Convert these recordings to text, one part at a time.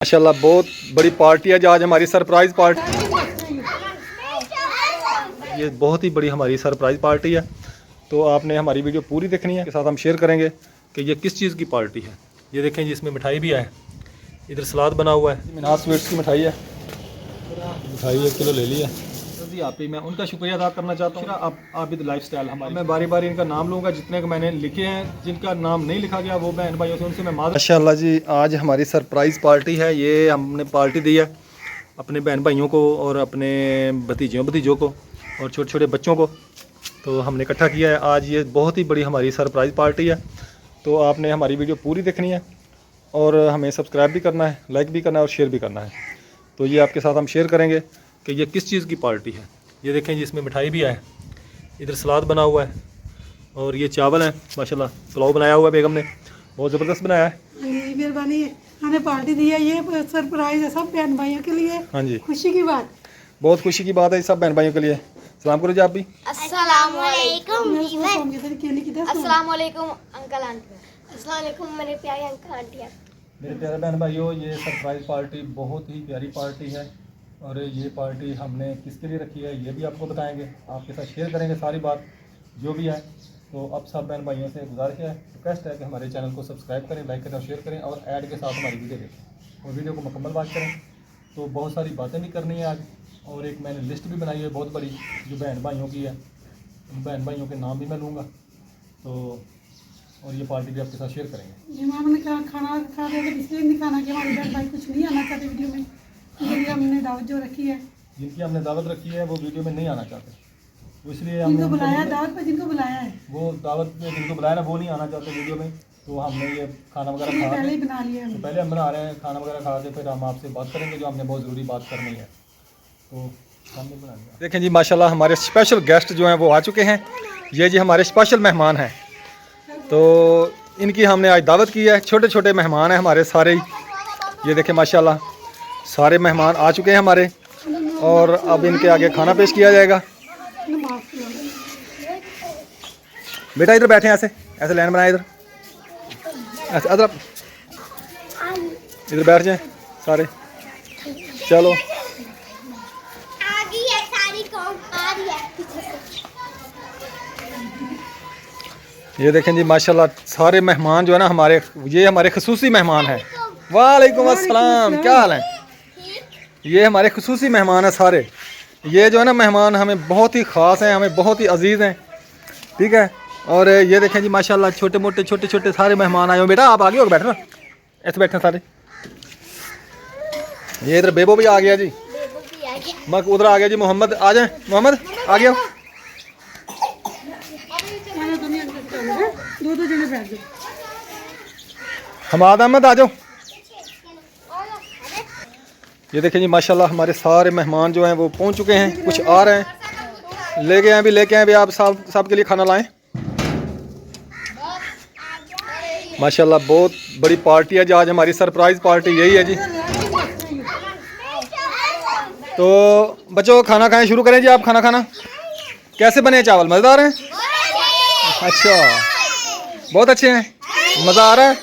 माशाल्लाह बहुत बड़ी पार्टी है जो आज हमारी सरप्राइज़ पार्टी, ये बहुत ही बड़ी हमारी सरप्राइज़ पार्टी है। तो आपने हमारी वीडियो पूरी देखनी है, के साथ हम शेयर करेंगे कि ये किस चीज़ की पार्टी है। ये देखें जी, इसमें मिठाई भी है, इधर सलाद बना हुआ है। मिनाज स्वीट्स की मिठाई है, मिठाई 1 किलो ले ली है जी। आप ही मैं उनका शुक्रिया अदा करना चाहता हूँ। आप आबिद लाइफ स्टाइल हमारे, मैं बारी बारी इनका नाम लूँगा, जितने को मैंने लिखे हैं, जिनका नाम नहीं लिखा गया वो बहन भाइयों से उनसे मैं माशाल्लाह जी आज हमारी सरप्राइज़ पार्टी है। ये हमने पार्टी दी है अपने बहन भाइयों को और अपने भतीजों को और छोटे छोटे बच्चों को, तो हमने इकट्ठा किया है आज। ये बहुत ही बड़ी हमारी सरप्राइज़ पार्टी है। तो आपने हमारी वीडियो पूरी देखनी है और हमें सब्सक्राइब भी करना है, लाइक भी करना है और शेयर भी करना है। तो ये आपके साथ हम शेयर करेंगे कि ये किस चीज़ की पार्टी है। ये देखें जी, इसमें मिठाई भी है, इधर सलाद बना हुआ है और ये चावल है। माशाल्लाह पुलाव बनाया हुआ है, बेगम ने बहुत ज़बरदस्त बनाया है। मेहरबानी है, हमें पार्टी दी है, ये सरप्राइज है सब बहन भाइयों के लिए। हाँ जी, खुशी की बात, बहुत खुशी की बात है सब बहन भाइयों के लिए। सलाम करो जी आप भी। अस्सलाम वालेकुम अस्सलाम वालेकुम अंकल आंटी, अस्सलाम वालेकुम मेरे प्यारे अंकल आंटी। मेरे प्यारे बहन भाइयों, ये सरप्राइज़ पार्टी बहुत ही प्यारी पार्टी है और ये पार्टी हमने किसके लिए रखी है ये भी आपको बताएंगे, आपके साथ शेयर करेंगे सारी बात जो भी है। तो अब सब बहन भाइयों से गुजारिश है, रिक्वेस्ट है कि हमारे चैनल को सब्सक्राइब करें, लाइक करें और शेयर करें और ऐड के साथ हमारी वीडियो देखें और वीडियो को मुकम्मल वॉच करें। तो बहुत सारी बातें भी करनी है आज और एक मैंने लिस्ट भी बनाई है बहुत बड़ी जो बहन भाइयों की है। उन बहन भाइयों के नाम भी मैं लूँगा तो और ये पार्टी भी आपके साथ शेयर करेंगे। इमाम ने कहा खाना खा रहे थे, इसलिए नहीं खाना कि हमारे बहन भाई कुछ नहीं आना चाहते वीडियो में, इसलिए हमने दावत जो रखी है, जिनकी हमने दावत रखी है वो वीडियो में नहीं आना चाहते, तो इसलिए जिनको हमने बुलाया दावत पर, जिनको बुलाया है वो दावत में जिनको बुलाया ना वो नहीं आना चाहते वीडियो में। तो हमने ये खाना वगैरह इसलिए खा पहले ही के बना लिया तो है। पहले हम बना रहे हैं खाना वगैरह खा के फिर हम आपसे बात करेंगे जो हमने बहुत ज़रूरी बात करनी है। तो हमने बना लिया। देखें जी माशाल्लाह हमारे स्पेशल गेस्ट जो हैं वो आ चुके हैं। ये जी हमारे स्पेशल मेहमान हैं, तो इनकी हमने आज दावत की है। छोटे छोटे मेहमान हैं हमारे सारे ही, ये देखें माशाल्लाह सारे मेहमान आ चुके हैं हमारे और अब इनके आगे खाना पेश किया जाएगा। बेटा इधर बैठे, ऐसे ऐसे लाइन बनाए, इधर ऐसे इधर बैठ जाएं सारे। चलो ये देखें जी माशाल्लाह सारे मेहमान जो है ना हमारे, ये हमारे खसूसी मेहमान हैं। वालेकुम अस्सलाम, क्या हाल है? ये हमारे खसूसी मेहमान हैं सारे। ये जो है ना मेहमान हमें बहुत ही ख़ास हैं, हमें बहुत ही अजीज़ हैं, ठीक है। और ये देखें जी माशाल्लाह छोटे छोटे सारे मेहमान आए हो। बेटा आप आगे हो बैठना, ऐसे बैठना सारे। ये इधर बेबो भी आ गया जी, मैं उधर आ गया जी। मोहम्मद आ जाए, मोहम्मद आ गया। दो जने बैठ जाओ। हमाद अहमद आ जाओ। ये देखें जी माशाल्लाह हमारे सारे मेहमान जो हैं वो पहुंच चुके हैं, कुछ आ रहे हैं, लेके आए भी आप सब के लिए खाना लाएं। माशाल्लाह बहुत बड़ी पार्टी है जो आज हमारी सरप्राइज़ पार्टी यही है जी। तो बच्चों खाना खाएं, शुरू करें जी। आप खाना खाना कैसे बने चावल? मज़ेदार हैं? अच्छा बहुत अच्छे हैं, मज़ा आ रहा है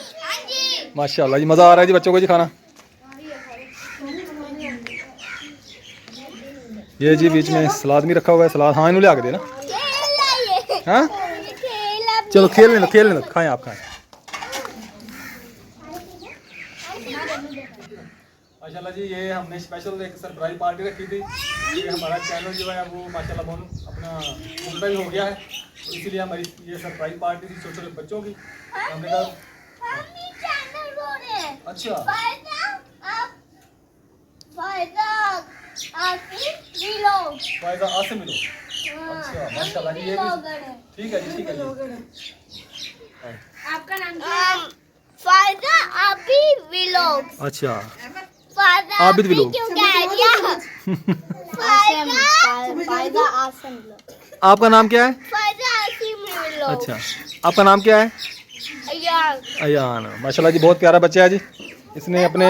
माशाल्लाह जी, मज़ा आ रहा है जी बच्चों को जी खाना। ये जी बीच में सलाद भी रखा हुआ है, सलाद हाँ इन्हों ले आके देना। हाँ चलो खेल लेना खाएं, आप खाएं। माशाल्लाह जी ये हमने स्पेशल एक सरप्राइज पार्टी रखी थी। ये हमारा चैनल जो है वो माशाल्लाह बहुत अपना सब्सक्राइब हो गया है, तो इसीलिए हमारी ये सरप्राइज पार्टी थी छोटे छोटे बच्चों की। हमने कहा अच्छा फायदा आसे मिलो। अच्छा माशाल्लाह जी ये भी ठीक है जी, ठीक है जी। आपका नाम क्या है? फायदा आबी व्लॉग्स। अच्छा आबिद व्लॉग। आपका नाम क्या है? व्लॉग। अच्छा आपका नाम क्या है? अयान। माशाल्लाह जी बहुत प्यारा बच्चा है जी, इसने अपने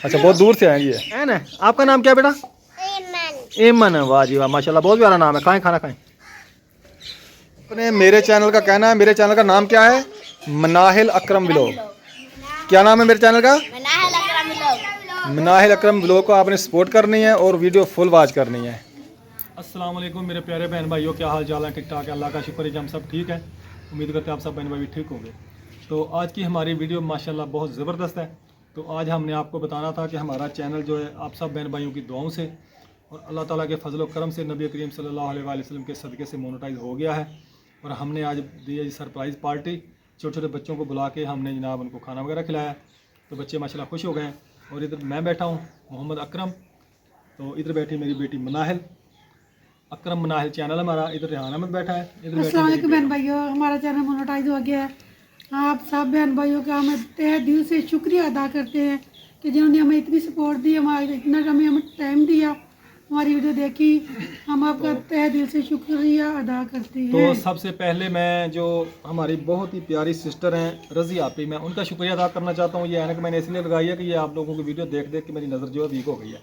अच्छा बहुत दूर से आए जी। है ना, आपका नाम क्या है बेटा? एमन। वाह जी वाह माशाल्लाह बहुत प्यारा नाम है। खाएं खाना खाएं। अपने मेरे चैनल का कहना है, मेरे चैनल का नाम क्या है? मनाहिल अकरम व्लॉग। क्या नाम है मेरे चैनल का? मनाहिल अकरम ब्लॉग को आपने सपोर्ट करनी है और वीडियो फुल वॉच करनी है। अस्सलाम वालेकुम मेरे प्यारे बहन भाइयों, क्या हाल चाल है? ठीक ठाक है, अल्लाह का शुक्र है कि हम सब ठीक हैं। उम्मीद करते हैं आप सब बहन भाई भी ठीक होंगे। तो आज की हमारी वीडियो माशाल्लाह बहुत ज़बरदस्त है। तो आज हमने आपको बताना था कि हमारा चैनल जो है आप सब बहन भाइयों की दुआओं से और अल्लाह ताला के फजल व करम से नबी करीम सल्लल्लाहु अलैहि वसल्लम के सदक़े से मोनेटाइज हो गया है। और हमने आज दी है सरप्राइज़ पार्टी, छोटे छोटे बच्चों को बुला के हमने जनाब उनको खाना वगैरह खिलाया। तो बच्चे माशाल्लाह खुश हो गए हैं। और इधर मैं बैठा हूँ मोहम्मद अकरम, तो इधर बैठी मेरी बेटी मनाहिल, अकरम मनाहिल चैनल हमारा। इधर रेहान अहमद बैठा है। इधर अस्सलाम वालेकुम बहन भाइयों, हमारा चैनल मोनेटाइज हो गया है। आप सब बहन भाइयों का हम तहे दिल से शुक्रिया अदा करते हैं कि जिन्होंने हमें इतनी सपोर्ट दी, हमारे इतना हमें टाइम दिया, हमारी वीडियो देखी। हम आपका तहे दिल से शुक्रिया अदा करते हैं। तो सबसे पहले मैं जो हमारी बहुत ही प्यारी सिस्टर हैं रज़ी आपी, मैं उनका शुक्रिया अदा करना चाहता हूँ। ये ऐनक मैंने इसलिए लगाई है कि ये आप लोगों की वीडियो देख देख के मेरी नज़र जो है वीक हो गई है।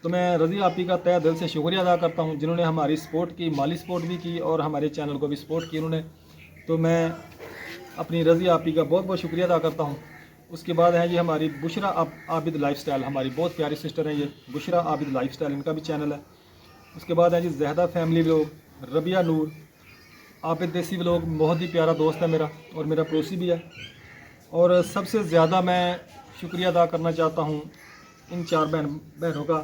तो मैं रज़ी आपी का तहे दिल से शुक्रिया अदा करता हूँ जिन्होंने हमारी सपोर्ट की, माली सपोर्ट भी की और हमारे चैनल को भी सपोर्ट की उन्होंने। तो मैं अपनी रज़ी आपी का बहुत बहुत शुक्रिया अदा करता हूँ। उसके बाद है ये हमारी बुशरा आबिद लाइफस्टाइल, हमारी बहुत प्यारी सिस्टर हैं ये बुशरा आबिद लाइफस्टाइल, इनका भी चैनल है। उसके बाद है जी जहदा फैमिली व्लॉग, रबिया नूर, आबिद देसी व्लॉग, बहुत ही प्यारा दोस्त है मेरा और मेरा पड़ोसी भी है। और सबसे ज़्यादा मैं शुक्रिया अदा करना चाहता हूँ इन चार बहनों का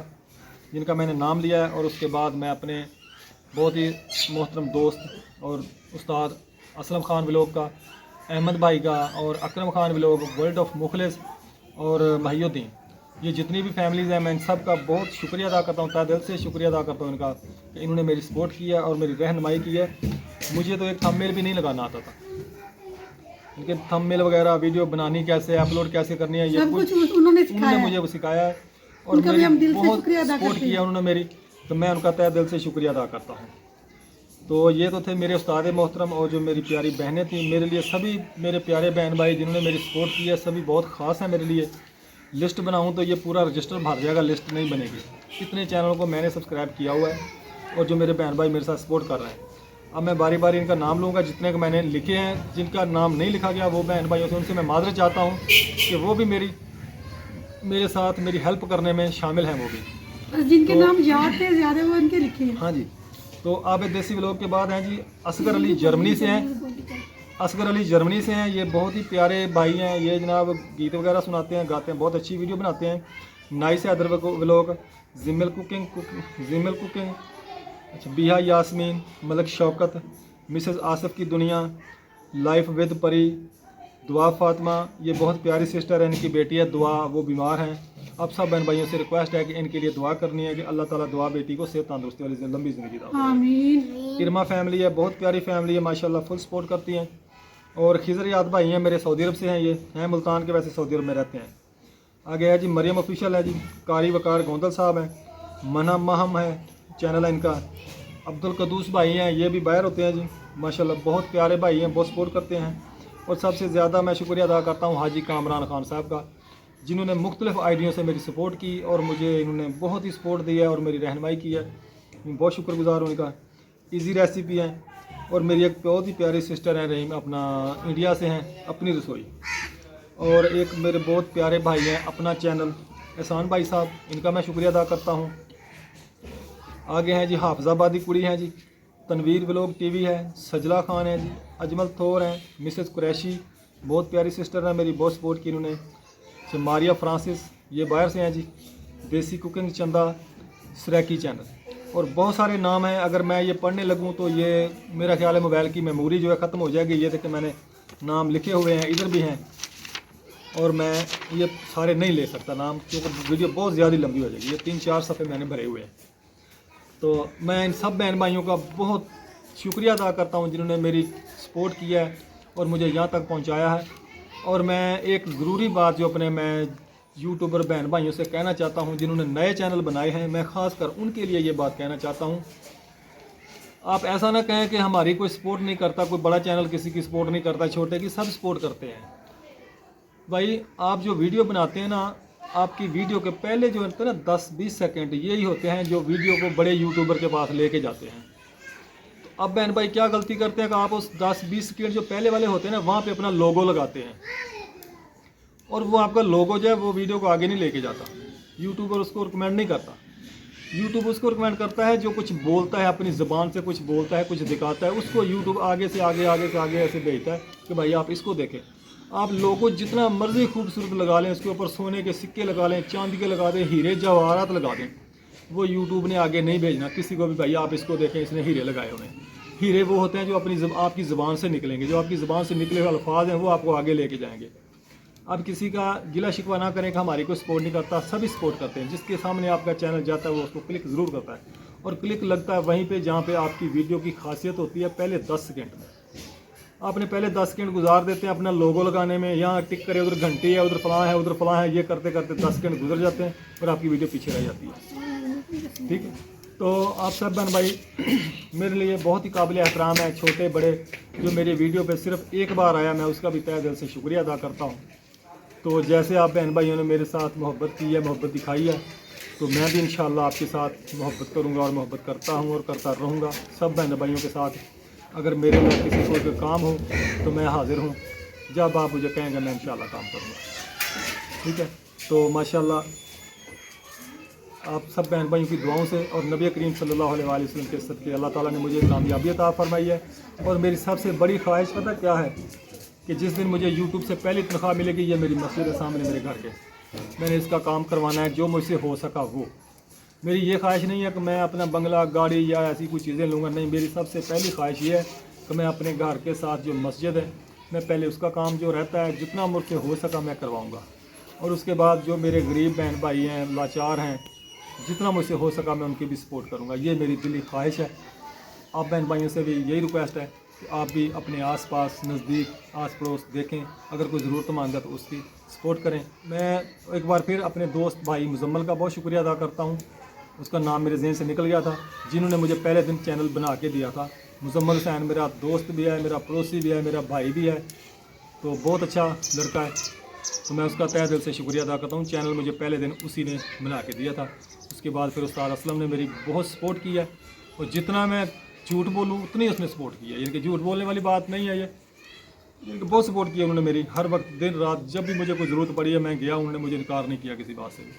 जिनका मैंने नाम लिया है। और उसके बाद मैं अपने बहुत ही मोहतरम दोस्त और उस्ताद असलम ख़ान व्लॉग का, अहमद भाई का और अकरम ख़ान व्लॉग, वर्ल्ड ऑफ मुखलिस और महियुद्दीन, ये जितनी भी फैमिलीज़ हैं मैं इन सब का बहुत शुक्रिया अदा करता हूँ, तहे दिल से शुक्रिया अदा करता हूँ इनका कि इन्होंने मेरी सपोर्ट की है और मेरी रहनुमाई की है। मुझे तो एक थंबनेल भी नहीं लगाना आता था, इनके थंबनेल वगैरह वीडियो बनानी कैसे, अपलोड कैसे करनी है, ये कुछ उन्होंने मुझे वो सिखाया है और मेरी बहुत सपोर्ट किया उन्होंने मेरी। तो मैं उनका तहे दिल से शुक्रिया अदा करता हूँ। तो ये तो थे मेरे उस्ताद मोहतरम और जो मेरी प्यारी बहनें थी मेरे लिए, सभी मेरे प्यारे बहन भाई जिन्होंने मेरी सपोर्ट की है, सभी बहुत ख़ास हैं मेरे लिए। लिस्ट बनाऊं तो ये पूरा रजिस्टर भर जाएगा, लिस्ट नहीं बनेगी। इतने चैनलों को मैंने सब्सक्राइब किया हुआ है और जो मेरे बहन भाई मेरे साथ सपोर्ट कर रहे हैं। अब मैं बारी बारी इनका नाम लूँगा, जितने को मैंने लिखे हैं, जिनका नाम नहीं लिखा गया वो बहन भाइयों से उनसे मैं माजरत चाहता हूँ कि वो भी मेरे साथ मेरी हेल्प करने में शामिल हैं वो भी। जिनके नाम याद थे ज़्यादा वो इनके लिखे हैं। हाँ जी। तो आबिद देसी व्लॉग के बाद हैं जी असगर अली जर्मनी से हैं। असगर अली जर्मनी से हैं, ये बहुत ही प्यारे भाई हैं। ये जनाब गीत वगैरह सुनाते हैं, गाते हैं, बहुत अच्छी वीडियो बनाते हैं। नाइस हैदर व्लॉग, जिमल कुकिंग, अच्छा बिहा यास्मीन, मलक शौकत, मिसेस आसिफ की दुनिया, लाइफ विद परी, दुआ फातिमा, ये बहुत प्यारी सिस्टर है, इनकी बेटी है दुआ, वो बीमार हैं। अब सब बहन भाइयों से रिक्वेस्ट है कि इनके लिए दुआ करनी है कि अल्लाह ताला दुआ बेटी को सेहत तंदुरुस्ती वाली लंबी ज़िंदगी दा। आमीन। इरमा फैमिली है, बहुत प्यारी फैमिली है माशाल्लाह, फुल सपोर्ट करती हैं। और खिजर याद भाई हैं मेरे, सऊदी अरब से हैं, ये हैं मुल्तान के, वैसे सऊदी अरब में रहते हैं। आगे है जी मरियम ऑफिशियल है जी, कारी वकार गोंदल साहब हैं, मना महम है चैनल है इनका। अब्दुल कदूस भाई हैं, ये भी बाहर होते हैं जी माशाल्लाह, बहुत प्यारे भाई हैं, बहुत सपोर्ट करते हैं। और सबसे ज़्यादा मैं शुक्रिया अदा करता हूँ हाजी कामरान खान साहब का, जिन्होंने मुख्तलिफ़ आइडियों से मेरी सपोर्ट की और मुझे इन्होंने बहुत ही सपोर्ट दी है और मेरी रहनुमाई की है। मैं बहुत शुक्रगुजार हूँ इनका। ईजी रेसिपी हैं और मेरी एक बहुत ही प्यारी सिस्टर हैं रहीम, अपना इंडिया से हैं, अपनी रसोई। और एक मेरे बहुत प्यारे भाई हैं, अपना चैनल एहसान भाई साहब, इनका मैं शुक्रिया अदा करता हूँ। आगे हैं जी हाफजाबादी कुड़ी हैं जी, तनवीर व्लॉग टीवी है, सजला खान है जी, अजमल थोर हैं, मिसेस कुरैशी, बहुत प्यारी सिस्टर हैं मेरी, बहुत सपोर्ट की इन्होंने। मारिया फ्रांसिस, ये बाहर से हैं जी, देसी कुकिंग चंदा, सरेकी चैनल, और बहुत सारे नाम हैं। अगर मैं ये पढ़ने लगूं तो ये मेरा ख्याल है मोबाइल की मेमोरी जो है ख़त्म हो जाएगी। ये देखें मैंने नाम लिखे हुए हैं, इधर भी हैं, और मैं ये सारे नहीं ले सकता नाम, क्योंकि वीडियो बहुत ज़्यादा लंबी हो जाएगी। ये 3-4 सफ़े मैंने भरे हुए हैं। तो मैं इन सब बहन भाइयों का बहुत शुक्रिया अदा करता हूँ जिन्होंने मेरी सपोर्ट किया है और मुझे यहाँ तक पहुँचाया है। और मैं एक ज़रूरी बात जो अपने मैं यूट्यूबर बहन भाइयों से कहना चाहता हूँ जिन्होंने नए चैनल बनाए हैं, मैं ख़ास कर उनके लिए ये बात कहना चाहता हूँ, आप ऐसा ना कहें कि हमारी कोई सपोर्ट नहीं करता, कोई बड़ा चैनल किसी की सपोर्ट नहीं करता, छोटे की सब सपोर्ट करते हैं। भाई आप जो वीडियो बनाते हैं ना, आपकी वीडियो के पहले जो होते हैं ना 10-20 सेकंड यही होते हैं जो वीडियो को बड़े यूट्यूबर के पास लेके जाते हैं। तो अब बहन भाई क्या गलती करते हैं कि आप उस 10-20 सेकंड जो पहले वाले होते हैं ना वहाँ पे अपना लोगो लगाते हैं, और वो आपका लोगो जो है वो वीडियो को आगे नहीं लेके जाता। यूट्यूबर उसको रिकमेंड नहीं करता। यूट्यूब उसको रिकमेंड करता है जो कुछ बोलता है, अपनी ज़बान से कुछ बोलता है, कुछ दिखाता है, उसको यूट्यूब आगे से आगे ऐसे भेजता है कि भाई आप इसको देखें। आप लोगो जितना मर्जी खूबसूरत लगा लें, उसके ऊपर सोने के सिक्के लगा लें, चांदी के लगा दें, हीरे जवाहरात लगा दें, वो यूट्यूब ने आगे नहीं भेजना किसी को भी, भाई आप इसको देखें इसने हीरे लगाए हुए हैं। हीरे वो होते हैं जो आपकी ज़बान से निकलेंगे, जो आपकी ज़बान से निकले हुए अल्फाज हैं वो आपको आगे लेके जाएंगे। अब किसी का गिला शिकवा ना करें कि हमारी कोई सपोर्ट नहीं करता, सभी सपोर्ट करते हैं। जिसके सामने आपका चैनल जाता है वो उसको क्लिक ज़रूर करता है, और क्लिक लगता है वहीं पे जहाँ पे आपकी वीडियो की खासियत होती है पहले 10 सेकंड में। आपने पहले 10 सेकंड गुजार देते हैं अपना लोगो लगाने में, यहाँ टिक करे, उधर घंटी है, उधर फलां है, उधर फलां है, ये करते करते 10 सेकंड गुजर जाते हैं और आपकी वीडियो पीछे रह जाती है। ठीक है, तो आप सब बहन भाई मेरे लिए बहुत ही काबिल एहतराम है, छोटे बड़े, जो मेरी वीडियो पे सिर्फ एक बार आया, मैं उसका भी तहे दिल से शुक्रिया अदा करता हूँ। तो जैसे आप बहन भाइयों ने मेरे साथ मोहब्बत की है, मोहब्बत दिखाई है, तो मैं भी इंशाल्लाह आपके साथ मोहब्बत करूँगा और मोहब्बत करता हूँ और करता रहूँगा सब बहन भाइयों के साथ। अगर मेरे में किसी को कोई काम हो तो मैं हाज़िर हूँ, जब आप मुझे कहेंगे मैं इंशाल्लाह काम करूँगा। ठीक है, तो माशाल्लाह आप सब बहन भाइयों की दुआओं से और नबी करीम सल्लल्लाहु अलैहि वसल्लम के सदक़े अल्लाह ताला ने मुझे कामयाबी अता फरमाई है। और मेरी सबसे बड़ी ख्वाहिश पता क्या है कि जिस दिन मुझे यूट्यूब से पहली तनख्वाह मिलेगी, ये मेरी मस्जिद है सामने मेरे घर के, मैंने इसका काम करवाना है जो मुझसे हो सका वो। मेरी ये ख्वाहिश नहीं है कि मैं अपना बंगला, गाड़ी या ऐसी कुछ चीज़ें लूँगा, नहीं, मेरी सबसे पहली ख्वाहिश ये है कि मैं अपने घर के साथ जो मस्जिद है, मैं पहले उसका काम जो रहता है जितना मुझसे हो सका मैं करवाऊँगा, और उसके बाद जो मेरे गरीब बहन भाई हैं, लाचार हैं, जितना मुझसे हो सका मैं उनकी भी सपोर्ट करूँगा। ये मेरी दिली ख्वाहिश है। आप बहन भाइयों से भी यही रिक्वेस्ट है कि आप भी अपने आसपास, नज़दीक, आस पड़ोस देखें, अगर कोई ज़रूरतमंद है तो उसकी सपोर्ट करें। मैं एक बार फिर अपने दोस्त भाई मुजम्मल का बहुत शुक्रिया अदा करता हूँ, उसका नाम मेरे जहन से निकल गया था, जिन्होंने मुझे पहले दिन चैनल बना के दिया था। मुजम्मल हुसैन मेरा दोस्त भी है, मेरा पड़ोसी भी है, मेरा भाई भी है, तो बहुत अच्छा लड़का है, तो मैं उसका तहे दिल से शुक्रिया अदा करता हूँ। चैनल मुझे पहले दिन उसी ने बना के दिया था। उसके बाद फिर उस्ताद असलम ने मेरी बहुत सपोर्ट की है, और जितना मैं झूठ बोलूँ उतनी उसने सपोर्ट की है, यानी कि झूठ बोलने वाली बात नहीं है ये, यानी कि बहुत सपोर्ट किया उन्होंने मेरी। हर वक्त दिन रात जब भी मुझे कोई ज़रूरत पड़ी है मैं गया, उन्होंने मुझे इनकार नहीं किया किसी बात से भी।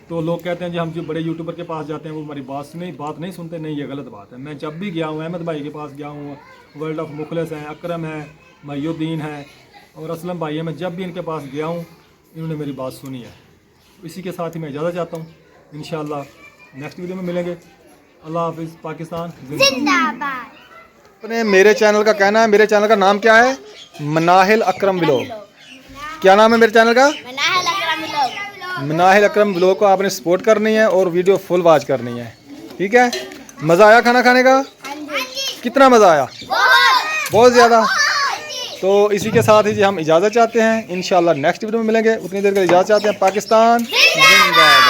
तो लोग कहते हैं जी हम जो बड़े यूट्यूबर के पास जाते हैं वो हमारी बात नहीं सुनते, नहीं, ये गलत बात है। मैं जब भी गया हूँ, अहमद भाई के पास गया हूँ, वर्ल्ड ऑफ मुखलिस हैं, अकरम है, महीउद्दीन है और असलम भाई है, मैं जब भी इनके पास गया हूँ इन्होंने मेरी बात सुनी है। इसी के साथ ही मैं इजाज़त चाहता हूँ, इंशाल्लाह नेक्स्ट वीडियो में मिलेंगे। अल्लाह हाफिज़। पाकिस्तान जिंदाबाद। अपने मेरे चैनल का कहना है, मेरे चैनल का नाम क्या है? मनाहिल अकरम व्लॉग। क्या नाम है मेरे चैनल का? मनाहिल अकरम व्लॉग को आपने सपोर्ट करनी है और वीडियो फुल वॉच करनी है। ठीक है, मज़ा आया खाना खाने का? कितना मज़ा आया? बहुत ज़्यादा। तो इसी के साथ ही जी हम इजाज़त चाहते हैं, इंशाल्लाह नेक्स्ट वीडियो में मिलेंगे। उतनी देर के लिए इजाज़त चाहते हैं। पाकिस्तान जिंदाबाद।